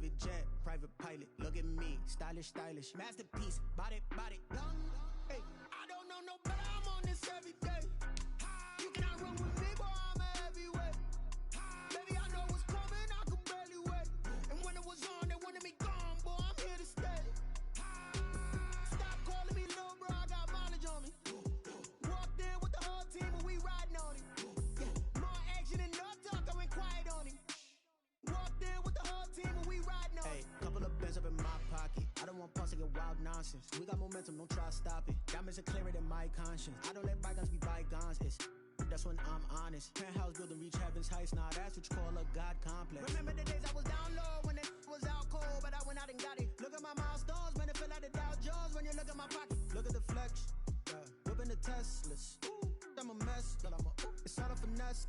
Private jet, private pilot, look at me, stylish, stylish, masterpiece, body, young. Hey, I don't know no better, I'm on this every day. You cannot run with me, boy, I'm a heavyweight. Baby, I know what's coming, I could barely wait. And when it was on, they wanted me gone, boy, I'm here to stay. Stop calling me little bro, I got mileage on me. Walked in with the whole team and we riding on it. Yeah, more action and no talk, I went quiet on him. Walked in with the whole team and we riding on it. Hey, couple of bands up in my pocket. I don't want pause to get wild nonsense. We got momentum, don't try to stop it. Diamonds are clearer than my conscience. I don't let bygones be bygones. That's when I'm honest. Penthouse building reach heaven's heights. Nah, that's what you call a God complex. Remember the days I was down low when it was out cold, but I went out and got it. Look at my milestones, man, it feel like the Dow Jones when you look at my pocket. Look at the flex, whipping the Teslas. I'm a mess, but it's all a finesse.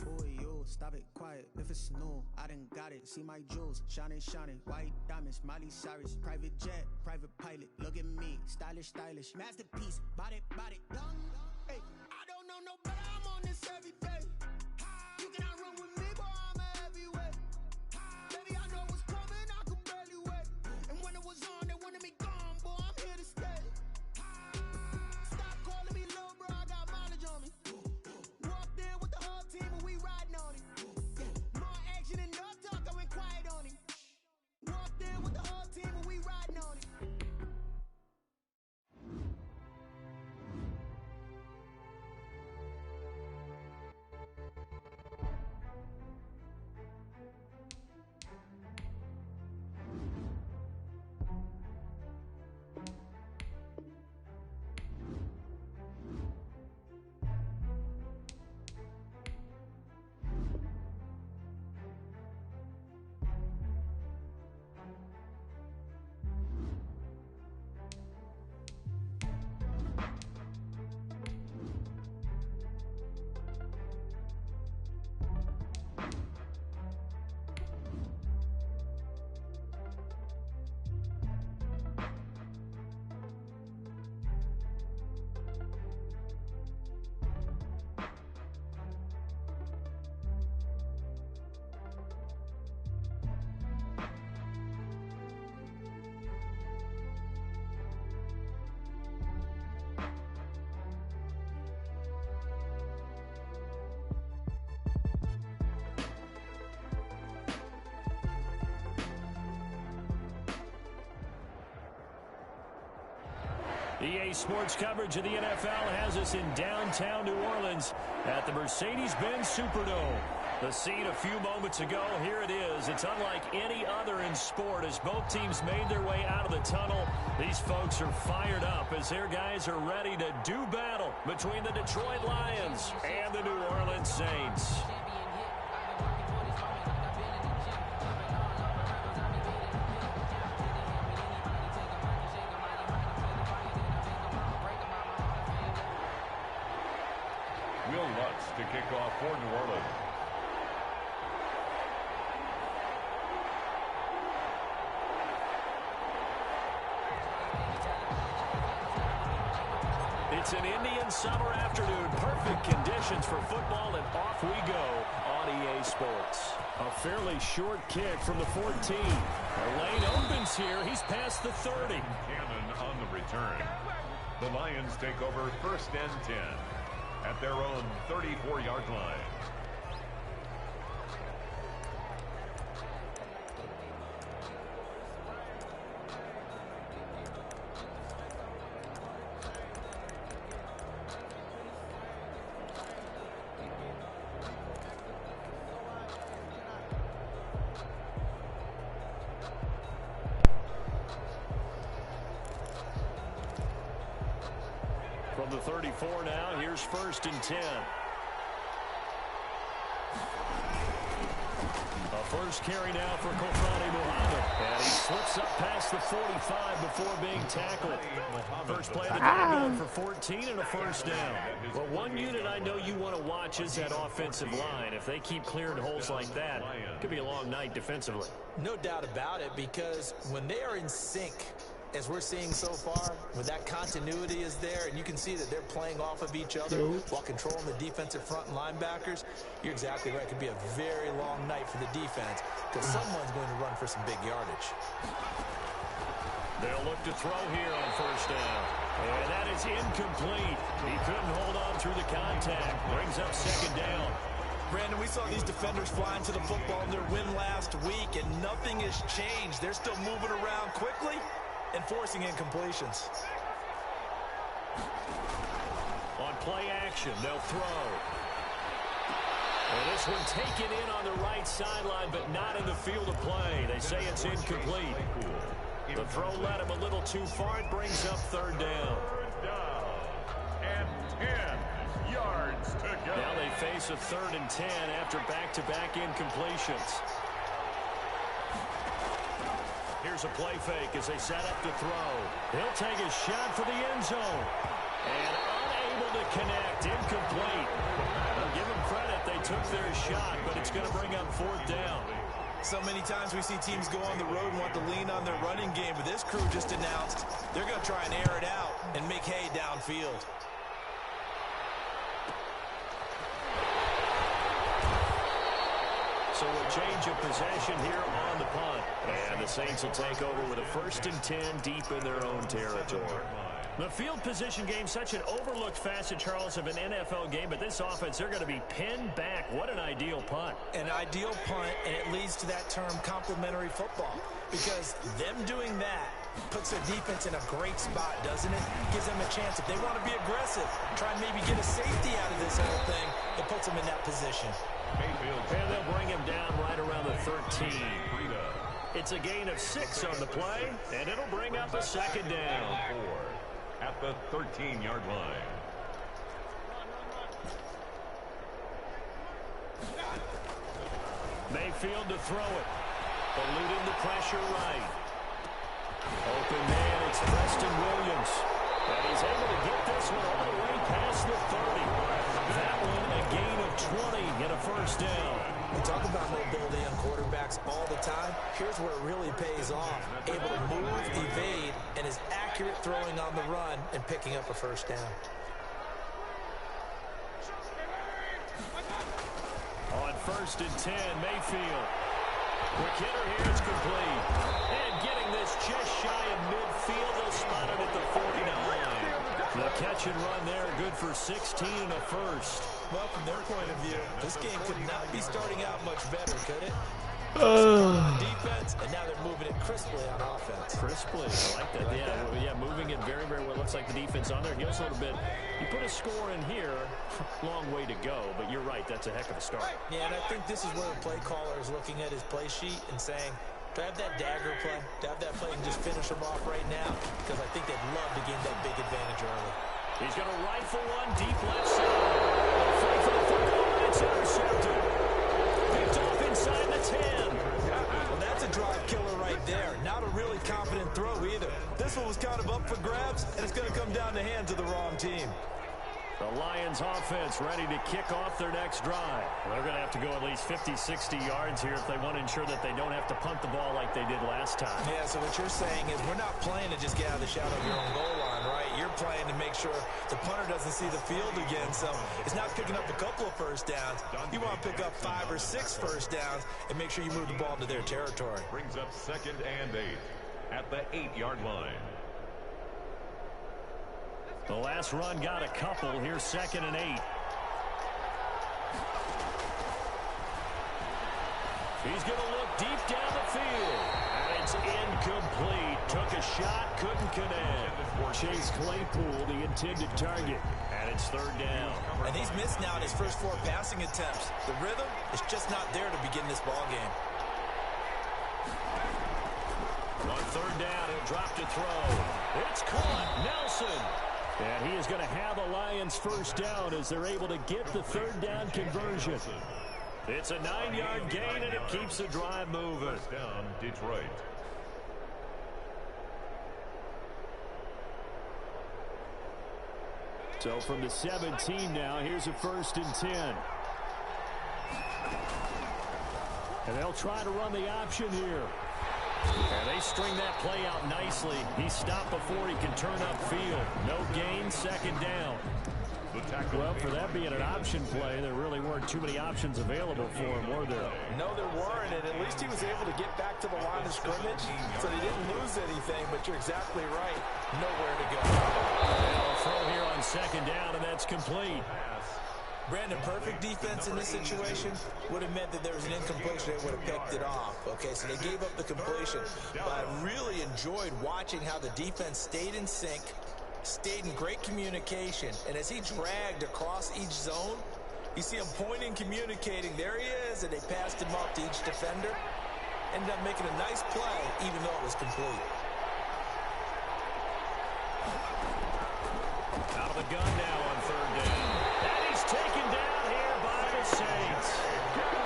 Boy, yo, stop it, quiet. If it's new, I done got it. See my jewels, shining, white diamonds, Miley Cyrus. Private jet, private pilot, look at me, stylish, masterpiece, body, young. Hey, I don't know no better, I'm on this every day. You cannot run with me, boy, I'm a heavyweight. Baby, I know what's coming, I could barely wait. And when it was on, they wanted me gone, boy, I'm here to stay. Stop calling me little bro, I got mileage on me. Walked in with the whole team and we riding on it. Yeah, more action and no talk, I went quiet on him. Walked in with the whole team and we riding on it. EA Sports coverage of the NFL has us in downtown New Orleans at the Mercedes-Benz Superdome. The scene a few moments ago, here it is. It's unlike any other in sport as both teams made their way out of the tunnel. These folks are fired up as their guys are ready to do battle between the Detroit Lions and the New Orleans Saints. To kick off for New Orleans. It's an Indian summer afternoon. Perfect conditions for football, and off we go on EA Sports. A fairly short kick from the 14. The lane opens here. He's past the 30. Cannon on the return. The Lions take over 1st and 10. At their own 34-yard line. From the 34 now, here's 1st and 10. A first carry now for Kofani Muhammad. And he slips up past the 45 before being tackled. First play of the day going for 14 and a first down. Well, one unit I know you want to watch is that offensive line. If they keep clearing holes like that, it could be a long night defensively. No doubt about it, because when they are in sync, as we're seeing so far, when that continuity is there and you can see that they're playing off of each other while controlling the defensive front and linebackers, you're exactly right. It could be a very long night for the defense because someone's going to run for some big yardage. They'll look to throw here on first down. And that is incomplete. He couldn't hold on through the contact. Brings up second down. Brandon, we saw these defenders flying to the football in their win last week, and nothing has changed. They're still moving around quickly and forcing incompletions. On play action, they'll throw. And this one taken in on the right sideline, but not in the field of play. They say it's incomplete. The throw led him a little too far. It brings up third down. And 10 yards to go. Now they face a 3rd and 10 after back-to-back incompletions. Here's a play fake as they set up to throw. He'll take a shot for the end zone. And unable to connect. Incomplete. I'll give them credit. They took their shot, but it's going to bring up 4th down. So many times we see teams go on the road and want to lean on their running game, but this crew just announced they're going to try and air it out and make hay downfield. So a change of possession here on the punt. And the Saints will take over with a 1st and 10 deep in their own territory. The field position game, such an overlooked facet, Charles, of an NFL game, but this offense, they're going to be pinned back. What an ideal punt. An ideal punt, and it leads to that term complementary football, because them doing that puts their defense in a great spot, doesn't it? Gives them a chance. If they want to be aggressive, try and maybe get a safety out of this whole thing, it puts them in that position. And they'll bring him down right around the 13. It's a gain of 6 on the play, and it'll bring up a 2nd down. At the 13-yard line. Mayfield to throw it. Eluding the pressure right. Open man, it's Preston Williams. And he's able to get this one all the way past the 30. That one a gain of 20 and a 1st down. We talk about mobility on quarterbacks all the time. Here's where it really pays off. Able to move, evade, and is accurate throwing on the run and picking up a 1st down. On 1st and 10, Mayfield. Quick hitter here, it's complete. And getting this just shy of midfield, they'll spot it at the 49. The catch and run there, good for 16 and a 1st. Well, from their point of view, this game could not be starting out much better, could it? Defense, and now they're moving it crisply on offense. Crisply, I like that. Yeah, moving it very, very well. Looks like the defense on their heels a little bit. You put a score in here, long way to go, but you're right, that's a heck of a start. Yeah, and I think this is where the play caller is looking at his play sheet and saying, to have that dagger play, to have that play and just finish them off right now, because I think they'd love to gain that big advantage early. He's going to rifle one deep left side. Fight for the football, and it's intercepted. Picked off inside the 10. Well, that's a drive killer right there. Not a really confident throw either. This one was kind of up for grabs, and it's going to come down the hands of the wrong team. The Lions offense ready to kick off their next drive. They're going to have to go at least 50, 60 yards here if they want to ensure that they don't have to punt the ball like they did last time. Yeah, so what you're saying is we're not playing to just get out of the shadow of your own goal line, right? You're playing to make sure the punter doesn't see the field again, so it's not picking up a couple of 1st downs. You want to pick up 5 or 6 1st downs and make sure you move the ball into their territory. Brings up 2nd and 8 at the 8-yard line. The last run got a couple. Here's 2nd and 8. He's going to look deep down the field. And it's incomplete. Took a shot, couldn't connect. Chase Claypool, the intended target. And it's 3rd down. And he's missed now in his first 4 passing attempts. The rhythm is just not there to begin this ball game. On 3rd down, he'll drop to throw. It's caught. Nelson. And he is going to have the Lions 1st down as they're able to get the 3rd down conversion. It's a 9-yard gain, and it keeps the drive moving. 1st down, Detroit. So from the 17 now, here's a 1st and 10. And they'll try to run the option here. And they string that play out nicely. He stopped before he can turn upfield. No gain, second down. Well, for that being an option play, there really weren't too many options available for him, were there? No, there weren't, and at least he was able to get back to the line of scrimmage, so he didn't lose anything, but you're exactly right. Nowhere to go. And a throw here on second down, and that's complete. Brandon, perfect defense in this situation would have meant that there was an incompletion that would have picked it off. Okay, so they gave up the completion, but I really enjoyed watching how the defense stayed in sync, stayed in great communication, and as he dragged across each zone, you see him pointing, communicating. There he is, and they passed him off to each defender. Ended up making a nice play, even though it was complete. Out of the gun now on third down. And he's taken down here by the Saints.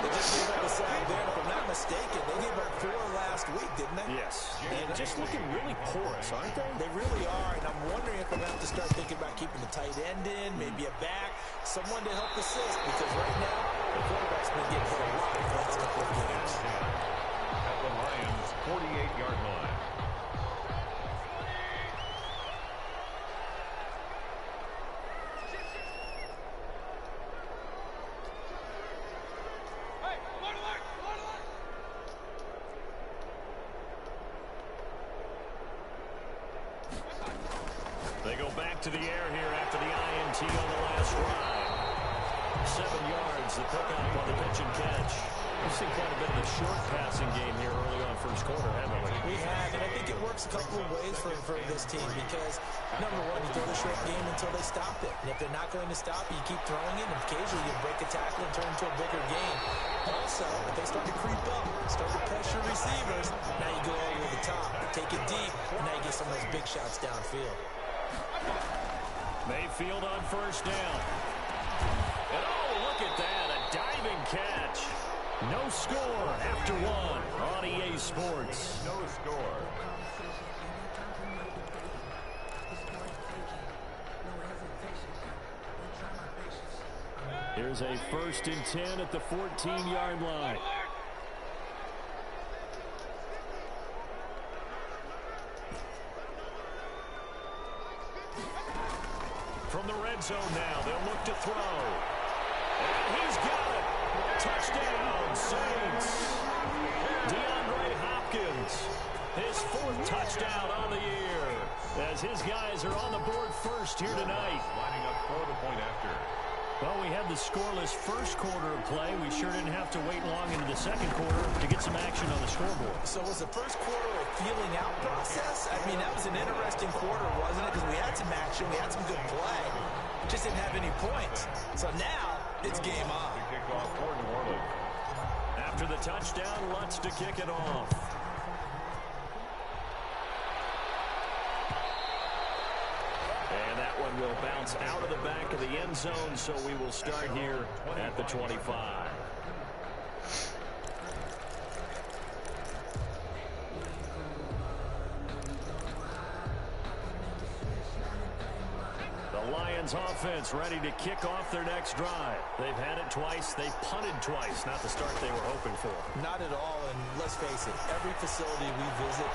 They just gave up a sack there. If I'm not mistaken, they gave up 4 last week, didn't they? Yes. And just looking really porous, aren't they? They really are, and I'm wondering if they're going to have to start thinking about keeping the tight end in, maybe a back, someone to help assist, because right now, the quarterback's been getting hit a lot in the last couple of games. At the Lions' 48-yard line. They go back to the air here after the INT on the last drive. 7 yards, the pickup on the pitch and catch. We've seen quite a bit of a short passing game here early on first quarter, haven't we? We have, and I think it works a couple of ways for this team because, number one, you throw the short game until they stop it. And if they're not going to stop it, you keep throwing it, and occasionally you break a tackle and turn into a bigger game. Also, if they start to creep up, start to pressure receivers, now you go over the top, take it deep, and now you get some of those big shots downfield. Mayfield on first down. And oh, look at that, a diving catch. No score after 1 on EA Sports. No score. Here's a 1st and 10 at the 14-yard line. From the red zone now, they'll look to throw. And he's got it. Touchdown, Saints. DeAndre Hopkins, his 4th touchdown on the year, as his guys are on the board first here tonight. Lining up for the point after. Well, we had the scoreless first quarter of play. We sure didn't have to wait long into the second quarter to get some action on the scoreboard. So was the first quarter a feeling out process? I mean, that was an interesting quarter, wasn't it? Because we had some action, we had some good play. Just didn't have any points. So now, it's game on. To kick off for New Orleans. After the touchdown, Lutz to kick it off. And that one will bounce out of the back of the end zone, so we will start here at the 25. The Lions offense ready to kick off their next drive. They've had it twice. They've punted twice. Not the start they were hoping for. Not at all, and let's face it, every facility we visit,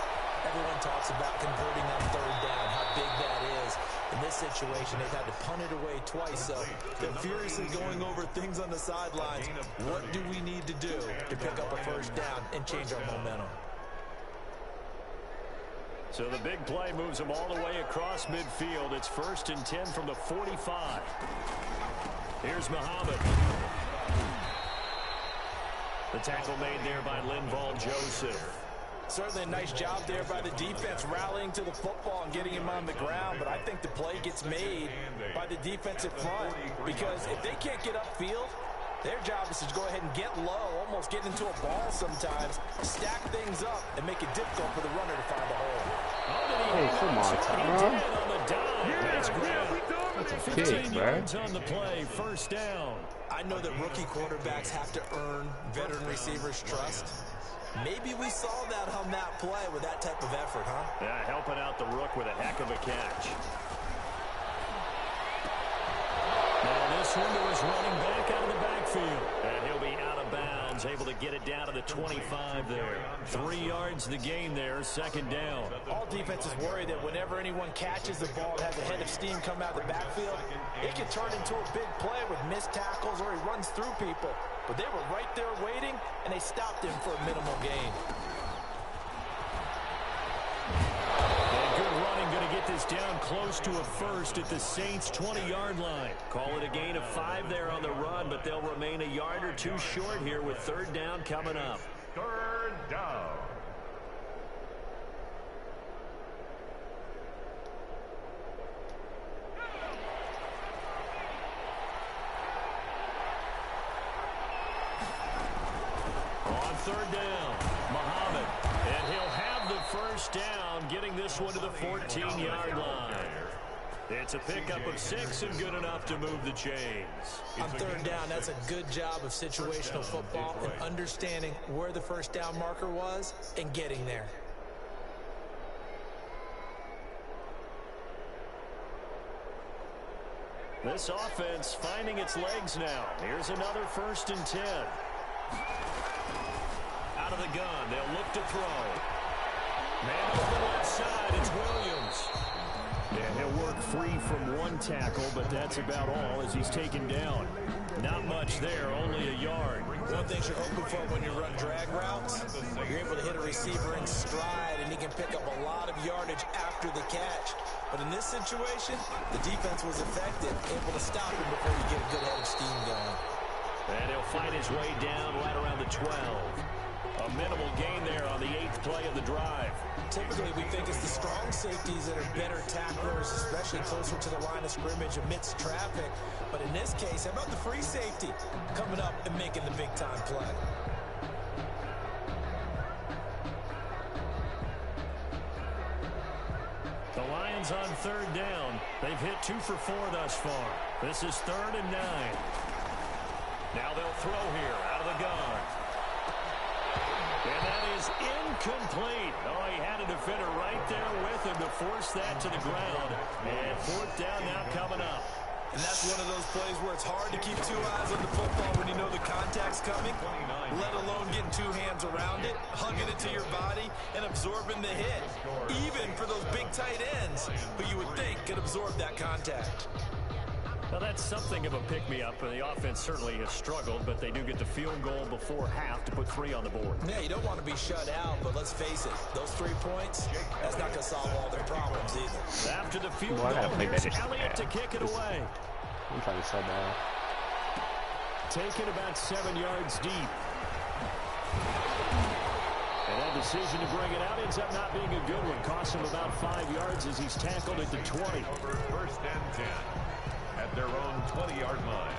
everyone talks about converting on third down, how big that is. In this situation, they've had to punt it away twice, so they're furiously going over things on the sidelines. What do we need to do to pick up a first down and change our momentum? So the big play moves them all the way across midfield. It's 1st and 10 from the 45. Here's Muhammad. The tackle made there by Linval Joseph. Certainly a nice job there by the defense rallying to the football and getting him on the ground, but I think the play gets made by the defensive front because if they can't get upfield, their job is to go ahead and get low, almost get into a ball sometimes, stack things up, and make it difficult for the runner to find the hole. Hey, come on, Tyrone. That's a 15 yards on the play, first down. I know that rookie quarterbacks have to earn veteran receivers' trust. Maybe we saw that on that play with that type of effort, huh? Yeah, helping out the rook with a heck of a catch. Now this this one to his running back out of the backfield. And he'll be out of bounds, able to get it down to the 25 there. 3 yards the gain there, second down. All defenses worry that whenever anyone catches the ball and has a head of steam come out of the backfield, it can turn into a big play with missed tackles or he runs through people. But they were right there waiting, and they stopped him for a minimal gain. And good running, going to get this down close to a first at the Saints' 20-yard line. Call it a gain of 5 there on the run, but they'll remain a yard or two short here with third down coming up. Third down. On third down, Muhammad. And he'll have the first down, getting this one to the 14-yard line. It's a pickup of 6 and good enough to move the chains. On third down, that's a good job of situational football and understanding where the first down marker was and getting there. This offense finding its legs now. Here's another 1st and 10. Out of the gun, they'll look to throw. Man over the left side, it's Williams. And he'll work free from one tackle, but that's about all as he's taken down. Not much there, only a yard. One thing you're hoping for when you run drag routes, you're able to hit a receiver in stride, and he can pick up a lot of yardage after the catch. But in this situation, the defense was effective, able to stop him before you get a good head of steam going. And he'll fight his way down right around the 12. A minimal gain there on the 8th play of the drive. Typically, we think it's the strong safeties that are better tacklers, especially closer to the line of scrimmage amidst traffic. But in this case, how about the free safety coming up and making the big-time play? The Lions on third down. They've hit 2 for 4 thus far. This is 3rd and 9. Now they'll throw here out of the gun. And that is incomplete. Oh, he had a defender right there with him to force that to the ground. And 4th down now coming up. And that's one of those plays where it's hard to keep 2 eyes on the football when you know the contact's coming, let alone getting 2 hands around it, hugging it to your body, and absorbing the hit. Even for those big tight ends who you would think could absorb that contact. Well, that's something of a pick-me-up. The offense certainly has struggled, but they do get the field goal before half to put 3 on the board. Yeah, you don't want to be shut out, but let's face it, those 3 points, that's not going to solve all their problems either. After the field goal, here's Elliott to kick it away. I'm trying to sub that. Taken about 7 yards deep. And that decision to bring it out ends up not being a good one. Costs him about 5 yards as he's tackled at the 20. Over 1st and 10 at their own 20-yard line.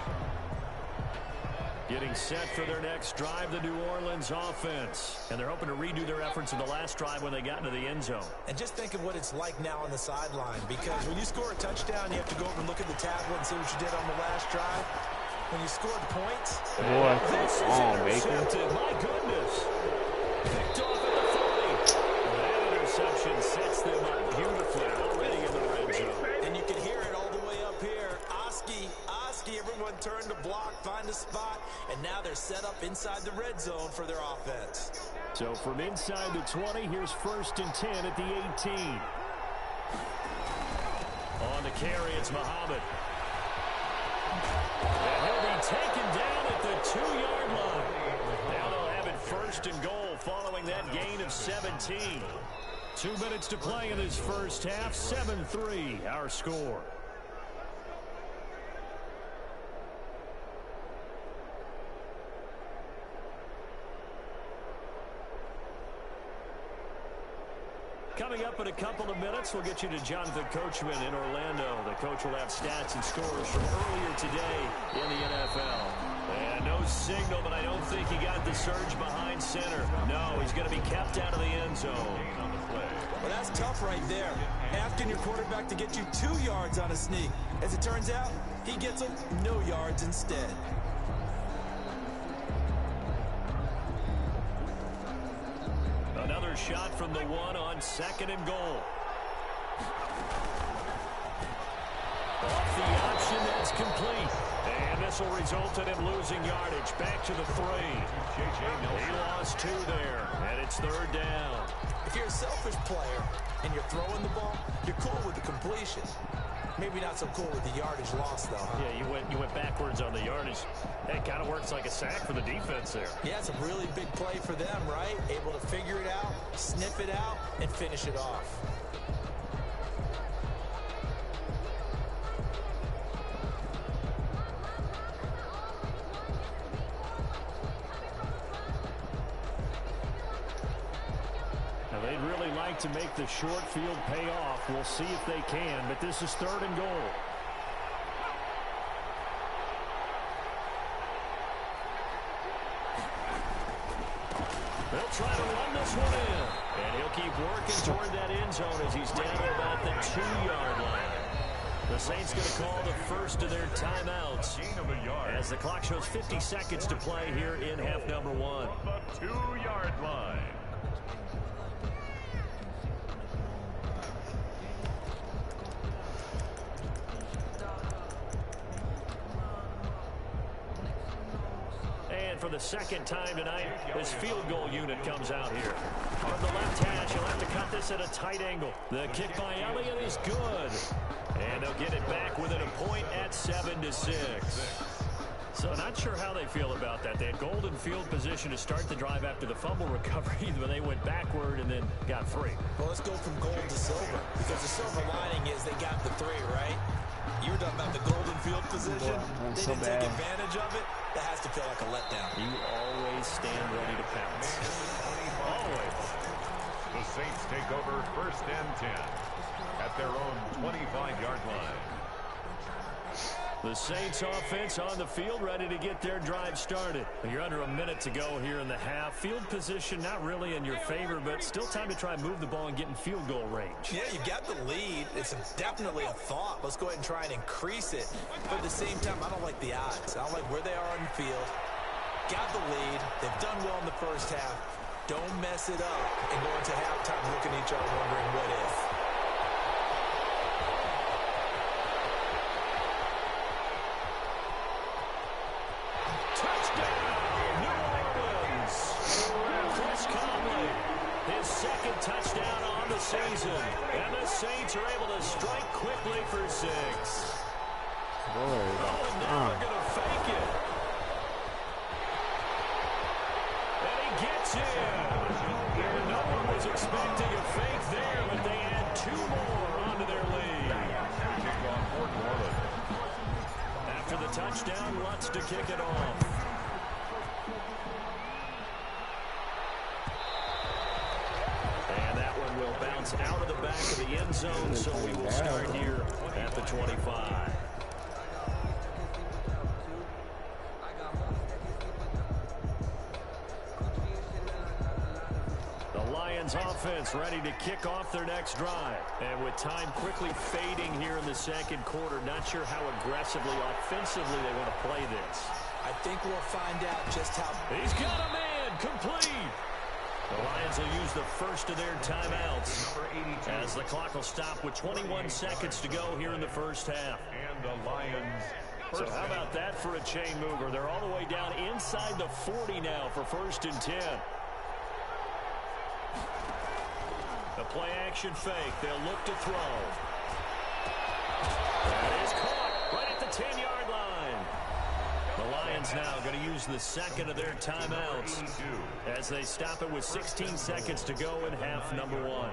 Getting set for their next drive, the New Orleans offense. And they're hoping to redo their efforts in the last drive when they got into the end zone. And just think of what it's like now on the sideline, because when you score a touchdown, you have to go over and look at the tablet and see what you did on the last drive. When you scored points, boy, this is intercepted. My goodness. Picked off at the 40. That interception sets them up beautifully already in the red zone. And you can hear it all the way up here. Oski, everyone turned to block, find a spot, and now they're set up inside the red zone for their offense. So from inside the 20, here's 1st and 10 at the 18. On the carry, it's Muhammad. And he'll be taken down at the 2-yard line. Now they'll have it 1st and goal following that gain of 17. 2 minutes to play in this first half. 7-3, our score. Coming up in a couple of minutes, we'll get you to Jonathan Coachman in Orlando. The coach will have stats and scores from earlier today in the NFL. And no signal, but I don't think he got the surge behind center. No, he's going to be kept out of the end zone. Well, that's tough right there. Asking your quarterback to get you 2 yards on a sneak. As it turns out, he gets them no yards instead. Another shot from the 1 on 2nd and goal. off the option. That's complete. And this will result in him losing yardage. Back to the 3. He lost 2 there, and it's 3rd down. If you're a selfish player and you're throwing the ball, you're cool with the completion. Maybe not so cool with the yardage loss, though. Huh? Yeah, you went backwards on the yardage. That kind of works like a sack for the defense there. Yeah, it's a really big play for them, right? Able to figure it out, sniff it out, and finish it off. They'd really like to make the short field pay off. We'll see if they can, but this is 3rd and goal. They'll try to run this one in, and he'll keep working toward that end zone as he's down at about the 2-yard line. The Saints going to call the first of their timeouts as the clock shows 50 seconds to play here in half number 1. The 2-yard line. For the second time tonight, this field goal unit comes out here. From the left hash, he'll have to cut this at a tight angle. The kick by Elliott is good. And they'll get it back within a point at 7-6. So not sure how they feel about that. They had golden field position to start the drive after the fumble recovery, but they went backward and then got 3. Well, let's go from gold to silver, because the silver lining is they got the 3, right? You were talking about the golden field position. They didn't take advantage of it. That has to feel like a letdown. You always stand ready to pounce. Always. The Saints take over 1st and 10 at their own 25-yard line. The Saints offense on the field, ready to get their drive started. You're under a minute to go here in the half. Field position not really in your favor, but still time to try and move the ball and get in field goal range. Yeah, you got the lead. It's definitely a thought. Let's go ahead and try and increase it. But at the same time, I don't like the odds. I don't like where they are on the field. Got the lead. They've done well in the first half. Don't mess it up and go into halftime looking at each other wondering what if. Touchdown on the season, and the Saints are able to strike quickly for 6. And now they're going to fake it. And he gets in. No one was expecting a fake there, but they add 2 more onto their lead. After the touchdown, Lutz to kick it off. Will bounce out of the back of the end zone, so we will start here at the 25. The Lions offense ready to kick off their next drive. And with time quickly fading here in the second quarter, not sure how aggressively, offensively they want to play this. I think we'll find out just how. He's got a man, complete. The Lions will use the first of their timeouts as the clock will stop with 21 seconds to go here in the first half. And the Lions. So how about that for a chain mover? They're all the way down inside the 40 now for 1st and 10. The play action fake. They'll look to throw. That is caught right at the 10-yard line. The Lions now going to use the second of their timeouts as they stop it with 16 seconds to go in half number 1.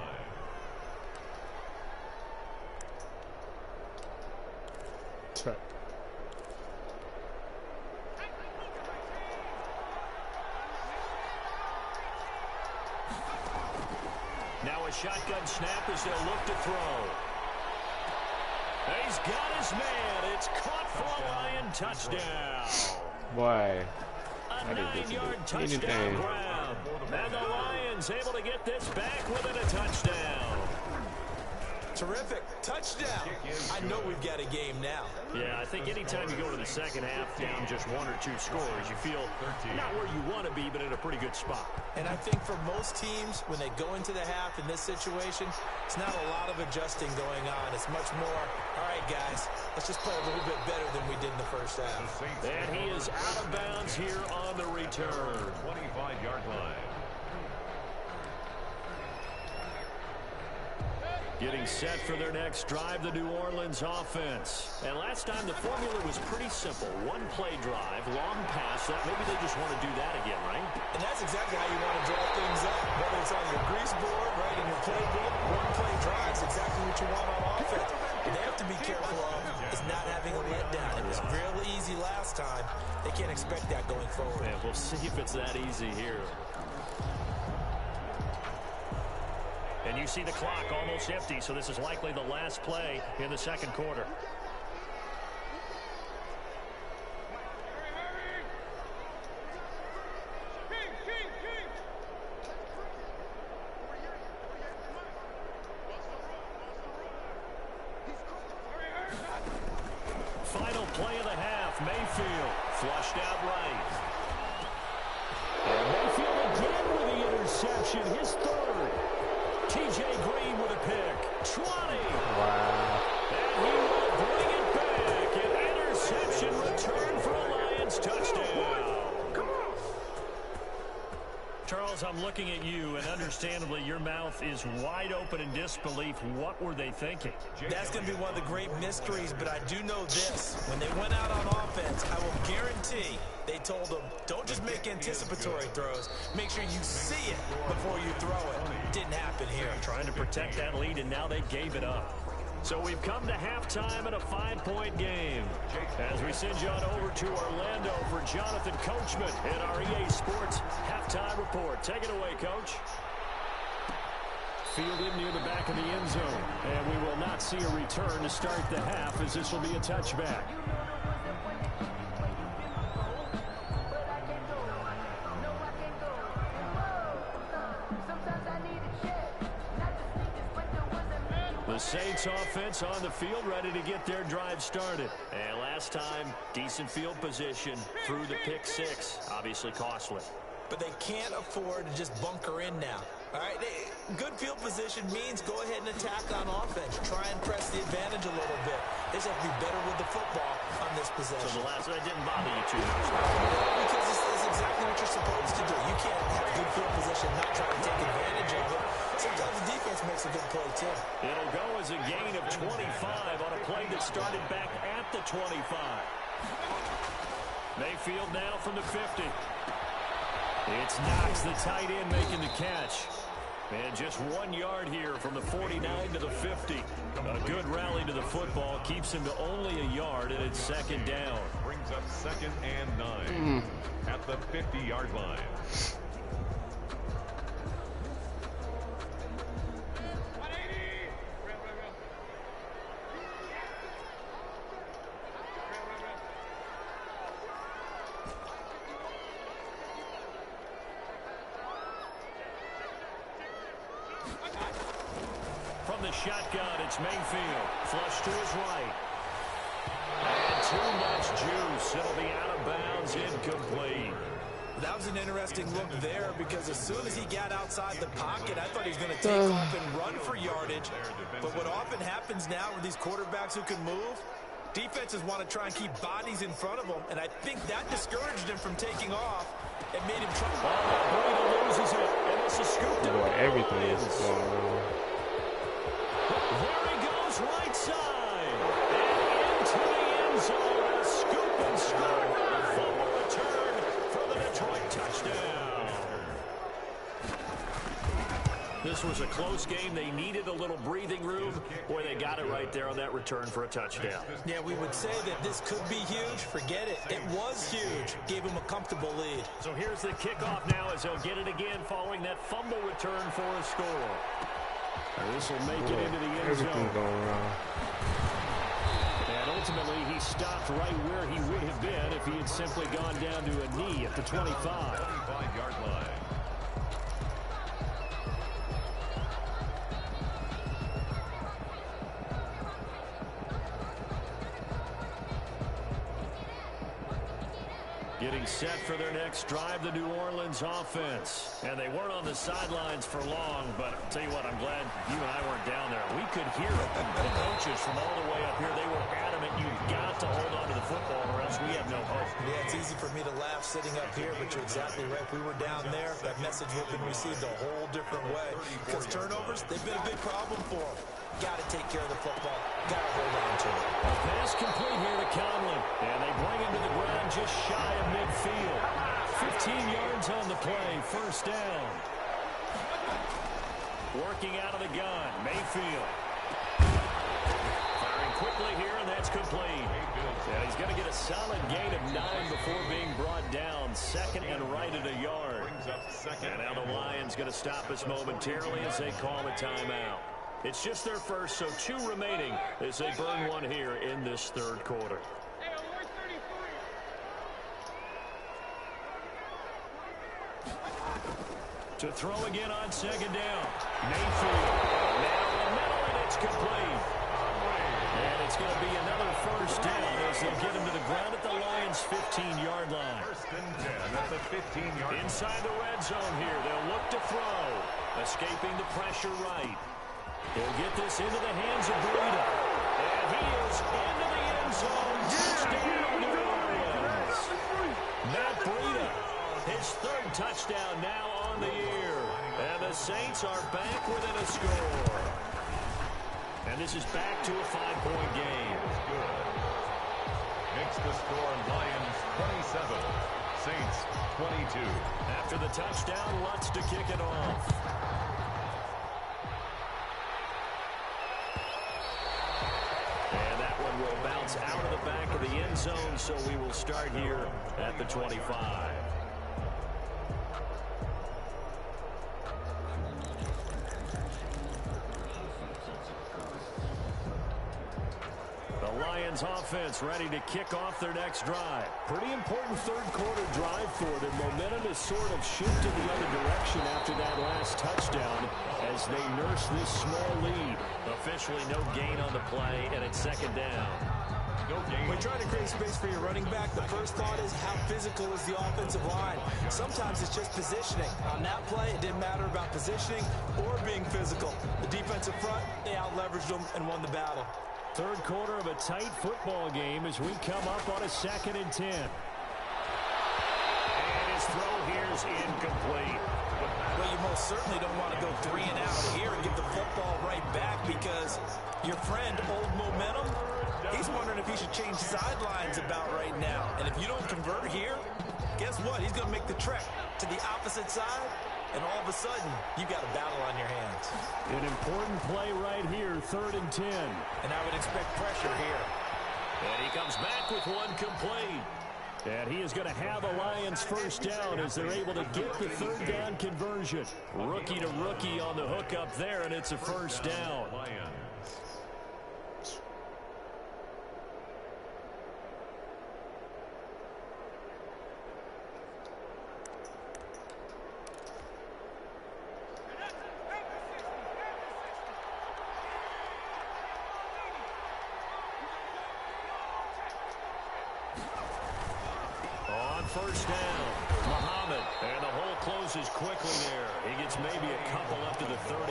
That's right. Now a shotgun snap as they'll look to throw. He's got his man. It's caught for a Lion touchdown. Why? A 9-yard touchdown grab. And the Lions able to get this back within a touchdown. Terrific. Touchdown. I know we've got a game now. Yeah, I think anytime you go to the second half down just 1 or 2 scores, you feel not where you want to be, but in a pretty good spot. And I think for most teams, when they go into the half in this situation, it's not a lot of adjusting going on. It's much more, all right, guys, let's just play a little bit better than we did in the first half. And he is out of bounds here on the return. 25-yard line. Getting set for their next drive, the New Orleans offense. And last time, the formula was pretty simple. 1-play drive, long pass. Maybe they just want to do that again, right? And that's exactly how you want to draw things up. Whether it's on your grease board, right, in your playbook, 1-play drive is exactly what you want on offense. What they have to be careful of is not having a letdown. It was real easy last time. They can't expect that going forward. Man, we'll see if it's that easy here. And you see the clock almost empty, so this is likely the last play in the second quarter. Final play of the half, Mayfield flushed out right. And Mayfield again with the interception, his third. T.J. Green with a pick. 20. Wow. And he will bring it back. An interception return for a Lions touchdown. Charles, I'm looking at you, and understandably, your mouth is wide open in disbelief. What were they thinking? That's going to be one of the great mysteries, but I do know this. When they went out on offense, I will guarantee they told them, don't just make anticipatory throws. Make sure you see it before you throw it. Didn't happen here. Trying to protect that lead, and now they gave it up. So we've come to halftime in a 5-point game. As we send you on over to Orlando for Jonathan Coachman in our EA Sports Halftime Report. Take it away, Coach. Fielded near the back of the end zone. And we will not see a return to start the half, as this will be a touchback. The Saints offense on the field, ready to get their drive started. And last time, decent field position through the pick 6. Obviously costly. But they can't afford to just bunker in now. All right, good field position means go ahead and attack on offense. Try and press the advantage a little bit. They just have to be better with the football on this possession. So the last, that didn't bother you too much. Because this is exactly what you're supposed to do. You can't have good field position, not try to take advantage of it. Sometimes the defense makes a good play, too. It'll go as a gain of 25 on a play that started back at the 25. Mayfield now from the 50. It's Knox, the tight end, making the catch. And just 1 yard here from the 49 to the 50. A good rally to the football keeps him to only a yard, and it's second down. Brings up 2nd and 9 at the 50-yard line. From the shotgun, it's Mayfield. Flush to his right. And too much juice. It'll be out of bounds, incomplete. That was an interesting look there because as soon as he got outside the pocket, I thought he was going to take off and run for yardage. But what often happens now with these quarterbacks who can move, defenses want to try and keep bodies in front of them, and I think that discouraged him from taking off and made him try. Brady loses it, and this is scooped up. Boy, everything is going on. There he goes, right side. And into the end zone. A scoop and score. Fumble return for the Detroit touchdown. This was a close game. They needed a little breathing room. Boy, they got it right there on that return for a touchdown. Yeah, we would say that this could be huge. Forget it. It was huge. Gave him a comfortable lead. So here's the kickoff now as they'll get it again following that fumble return for a score. This will make it into the end zone. Everything's going wrong. And ultimately, he stopped right where he would have been if he had simply gone down to a knee at the 25. 25-yard line. Getting set for their next drive, the New Orleans offense. And they weren't on the sidelines for long, but I'll tell you what, I'm glad you and I weren't down there. We could hear it. The coaches from all the way up here, they were adamant, you've got to hold on to the football or else we have no hope. Yeah, it's easy for me to laugh sitting up here, but you're exactly right. If we were down there, that message would have been received a whole different way. Because turnovers, they've been a big problem for them. Got to take care of the football. Got to hold on to it. A pass complete here to Conley. And they bring him to the ground just shy of midfield. 15 yards on the play. First down. Working out of the gun. Mayfield. Firing quickly here, and that's complete. And he's going to get a solid gain of 9 before being brought down. Second and right at a yard. And now the Lions going to stop us momentarily as they call a timeout. It's just their first, so 2 remaining as they burn one here in this third quarter. To throw again on second down. Mayfield. Now in the middle, and it's complete. And it's going to be another first down as they get him to the ground at the Lions' 15-yard line. First and 10 at the 15-yard line. Inside the red zone here. They'll look to throw. Escaping the pressure right. He'll get this into the hands of Breida. And he is into the end zone. Touchdown, New Orleans. Matt Breida, his 3rd touchdown now on the year. And the Saints are back within a score. And this is back to a 5-point game. Good. Makes the score Lions 27, Saints 22. After the touchdown, Lutz to kick it off. And that one will bounce out of the back of the end zone, so we will start here at the 25. The Lions offense ready to kick off their next drive. Pretty important third quarter drive for them. Momentum has sort of shifted the other direction after that last touchdown as they nurse this small lead. Officially no gain on the play, and it's second down. No gain. When trying to create space for your running back, the first thought is how physical is the offensive line. Sometimes it's just positioning. On that play, it didn't matter about positioning or being physical. The defensive front, they out-leveraged them and won the battle. Third quarter of a tight football game as we come up on a 2nd and 10. And his throw here is incomplete. Well, you most certainly don't want to go 3 and out here and get the football right back because your friend, Old Momentum, he's wondering if he should change sidelines about right now. And if you don't convert here, guess what? He's going to make the trek to the opposite side. And all of a sudden, you've got a battle on your hands. An important play right here, 3rd and 10. And I would expect pressure here. And he comes back with one complete. And he is going to have a Lions first down as they're able to get the 3rd down conversion. Rookie to rookie on the hook up there, and it's a first down. First down, Muhammad, and the hole closes quickly there. He gets maybe a couple up to the 38.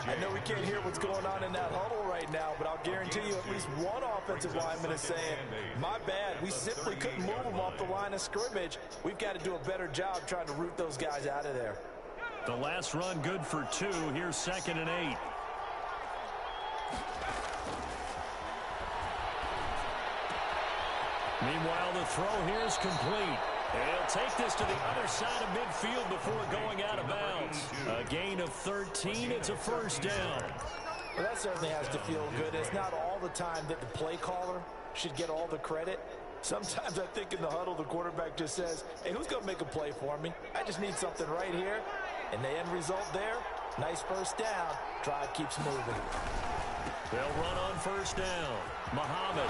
I know we can't hear what's going on in that huddle right now, but I'll guarantee you at least one offensive lineman is saying, my bad, we simply couldn't move them off the line of scrimmage. We've got to do a better job trying to root those guys out of there. The last run good for 2. Here's 2nd and 8. Meanwhile, the throw here is complete. And he'll take this to the other side of midfield before going out of bounds. A gain of 13. It's a first down. Well, that certainly has to feel good. It's not all the time that the play caller should get all the credit. Sometimes I think in the huddle, the quarterback just says, hey, who's going to make a play for me? I just need something right here. And the end result there, nice first down. Drive keeps moving. They'll run on first down. Muhammad.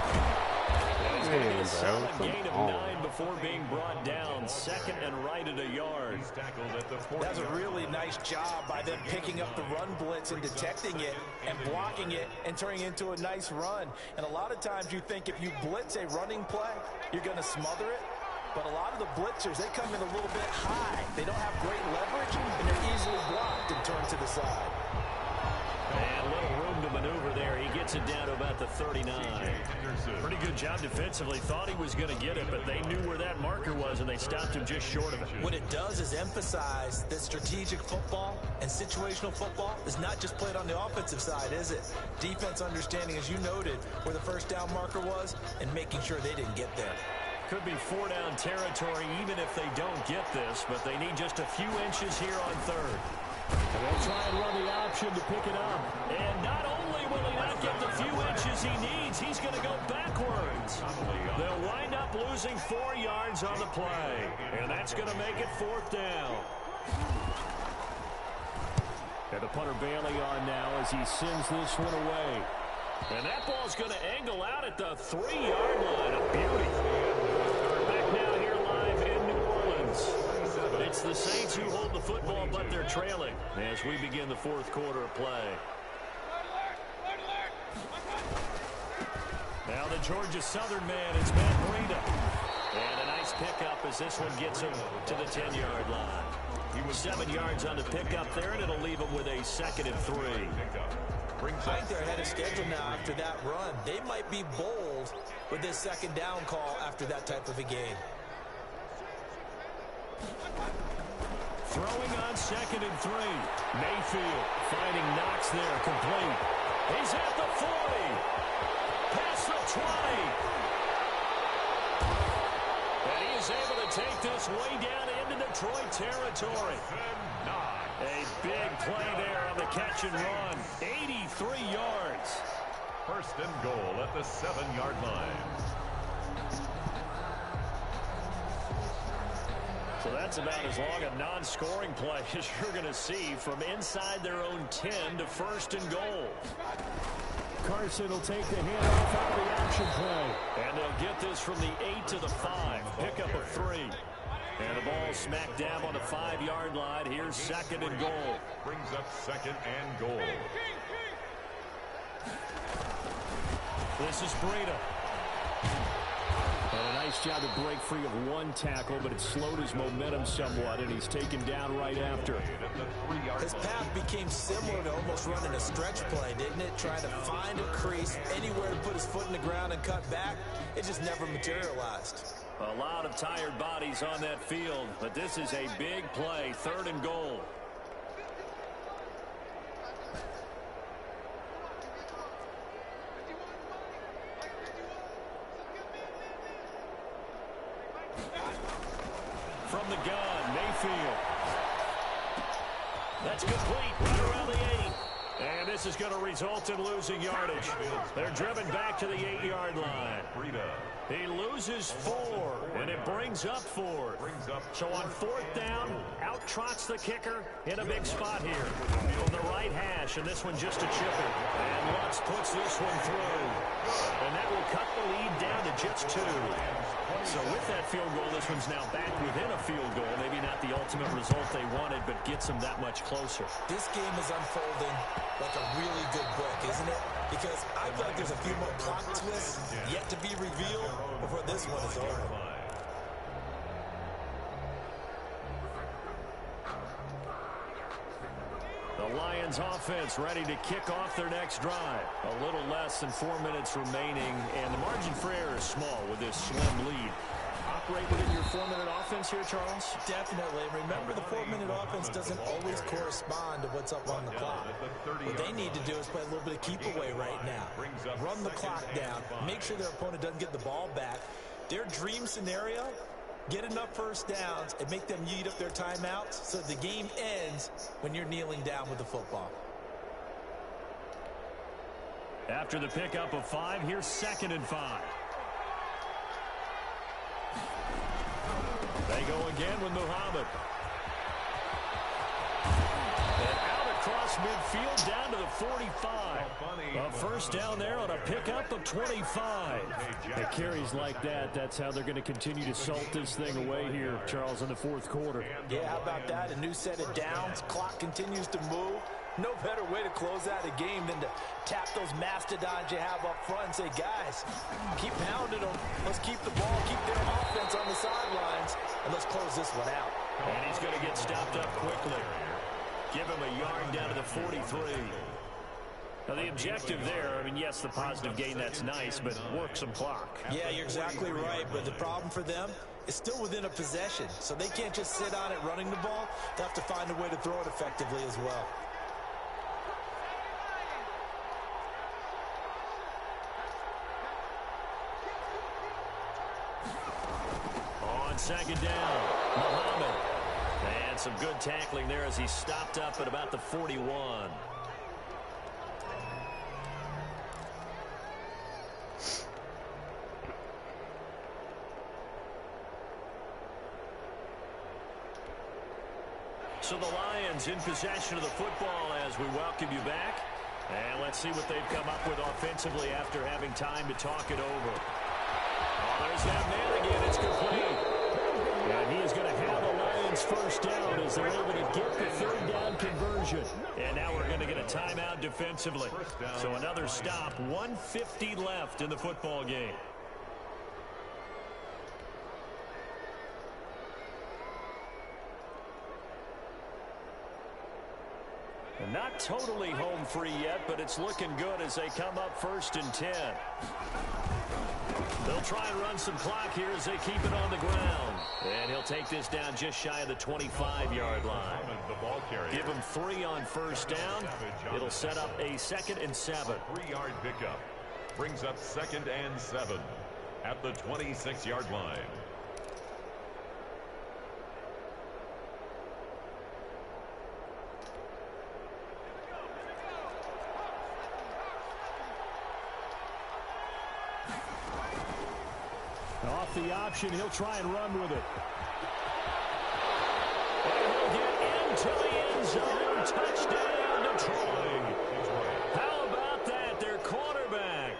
He's going to get a Man, solid bro, gain of come 9 before being brought down. Second and right at a yard. He's tackled at the 40. That's a really nice job by them picking up the run blitz and detecting it and blocking it and turning it into a nice run. And a lot of times you think if you blitz a running play, you're going to smother it. But a lot of the blitzers, they come in a little bit high. They don't have great leverage, and they're easily blocked and turned to the side. And a little room to maneuver there. He gets it down to about the 39. Pretty good job defensively. Thought he was going to get it, but they knew where that marker was, and they stopped him just short of it. What it does is emphasize that strategic football and situational football is not just played on the offensive side, is it? Defense understanding, as you noted, where the first down marker was and making sure they didn't get there. Could be 4-down territory even if they don't get this, but they need just a few inches here on third. And they'll try and run the option to pick it up. And not only will he not get the few inches he needs, he's going to go backwards. They'll wind up losing 4 yards on the play. And that's going to make it 4th down. And the punter Bailey on now as he sends this one away. And that ball's going to angle out at the 3-yard line. A beauty. Back now here live in New Orleans. It's the Saints who hold the football, but they're trailing as we begin the 4th quarter of play. Now the Georgia Southern man is Matt Breida. And a nice pickup as this one gets him to the 10-yard line. He was 7 yards on the pickup there, and it'll leave him with a 2nd and 3. I think they're ahead of schedule now after that run. They might be bold with this 2nd down call after that type of a game. Throwing on 2nd and 3. Mayfield finding Knox there, complete. He's at the 40. Past the 20. And he is able to take this way down into Detroit territory. A big play there on the catch and run. 83 yards. 1st and goal at the 7-yard line. So that's about as long a non-scoring play as you're going to see from inside their own 10 to 1st and goal. Carson will take the handoff out of the action play. And they'll get this from the 8 to the 5. Pickup of 3. And the ball smack dab on the 5-yard line. Here's 2nd and goal. Brings up 2nd and goal. This is Breida. And a nice job to break free of 1 tackle, but it slowed his momentum somewhat, and he's taken down right after. His path became similar to almost running a stretch play, didn't it? Trying to find a crease, anywhere to put his foot in the ground and cut back. It just never materialized. A lot of tired bodies on that field, but this is a big play, 3rd and goal. From the gun, Mayfield. That's complete, right around the 8. And this is going to result in losing yardage. They're driven back to the 8-yard line. He loses 4, and it brings up 4. So on 4th down, out trots the kicker in a big spot here. From the right hash, and this one just a chipper. And Lutz puts this one through. And that will cut the lead down to just 2. So with that field goal, this one's now back within a field goal. Maybe not the ultimate result they wanted, but gets them that much closer. This game is unfolding like a really good book, isn't it? Because I feel like there's a few more plot twists yet to be revealed before this one is over. The Lions offense ready to kick off their next drive. A little less than 4 minutes remaining, and the margin for error is small with this slim lead. Operate within your 4-minute offense here, Charles? Definitely. Remember, the 4-minute offense doesn't always correspond to what's up on the clock. What they need to do is play a little bit of keep away right now. Run the clock down. Make sure their opponent doesn't get the ball back. Their dream scenario, get enough first downs and make them eat up their timeouts so the game ends when you're kneeling down with the football. After the pickup of 5, here's 2nd and 5. They go again with Muhammad. And out across across midfield down to the 45. A first down there on a pickup of 25. At carries like that, that's how they're going to continue to salt this thing away here, Charles, in the fourth quarter. Yeah, how about that? A new set of downs. Clock continues to move. No better way to close out a game than to tap those mastodons you have up front and say, guys, keep pounding them. Let's keep the ball, keep their offense on the sidelines, and let's close this one out. And he's going to get stopped up quickly. Give him a yard down to the 43. Now, the objective there, I mean, yes, the positive gain, that's nice, but work some clock. Yeah, you're exactly right, but the problem for them is still within a possession, so they can't just sit on it running the ball. They have to find a way to throw it effectively as well. On second down, Muhammad. And some good tackling there as he stopped up at about the 41. So the Lions in possession of the football as we welcome you back. And let's see what they've come up with offensively after having time to talk it over. Oh, there's that man again. It's complete. And he is going to have a Lions first down as they're able to get the third down conversion. And now we're going to get a timeout defensively. So another stop, 1:50 left in the football game. And not totally home free yet, but it's looking good as they come up 1st and 10. They'll try and run some clock here as they keep it on the ground. And he'll take this down just shy of the 25-yard line. Give him 3 on first down. It'll set up a 2nd and 7. 3-yard pickup brings up 2nd and 7 at the 26-yard line. Off the option, he'll try and run with it. And he'll get into the end zone. Touchdown, Detroit. How about that? Their quarterback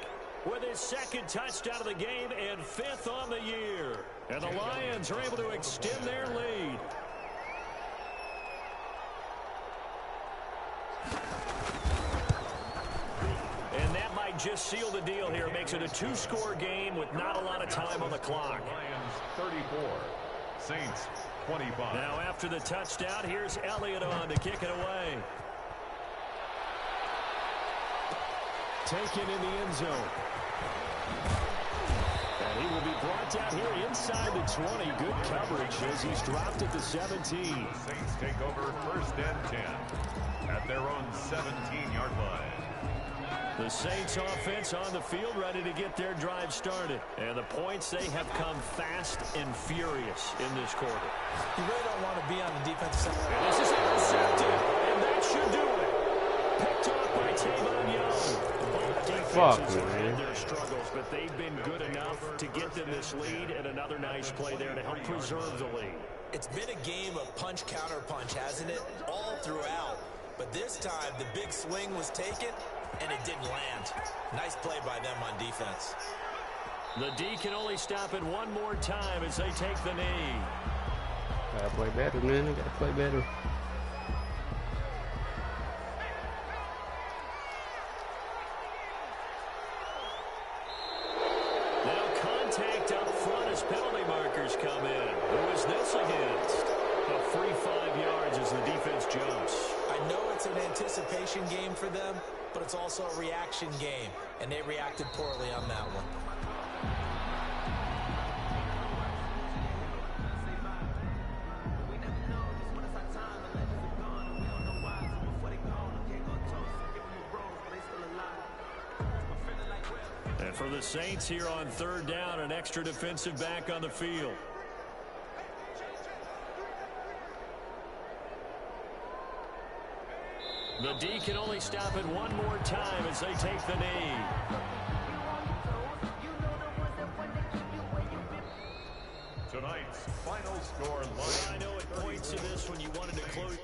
with his 2nd touchdown of the game and 5th on the year. And the Lions are able to extend their lead. And that might just seal the deal here. It makes it a 2-score game with not a lot of time on the clock. Lions 34, Saints 25. Now after the touchdown, here's Elliott on to kick it away. Taken in the end zone. And he will be brought down here inside the 20. Good coverage as he's dropped at the 17. Saints take over 1st and 10 at their own 17-yard line. The Saints offense on the field ready to get their drive started. And the points, they have come fast and furious in this quarter. You really don't want to be on the defensive side. And this is intercepted, and that should do it. Picked off by Tavon Young. Both defenses have had their struggles, but they've been good enough to get them this lead, and another nice play there to help preserve the lead. It's been a game of punch-counter-punch, hasn't it? All throughout. But this time, the big swing was taken, and it didn't land. Nice play by them on defense. The D can only stop it one more time as they take the knee. Gotta play better, man. They gotta play better. Now contact up front as penalty markers come in. Who is this against? A free 5 yards as the defense jumps. I know it's an anticipation game for them, but it's also a reaction game, and they reacted poorly on that one. And for the Saints here on 3rd down, an extra defensive back on the field. The D can only stop it one more time as they take the knee. Tonight's final score line. I know it points to this when you wanted to close.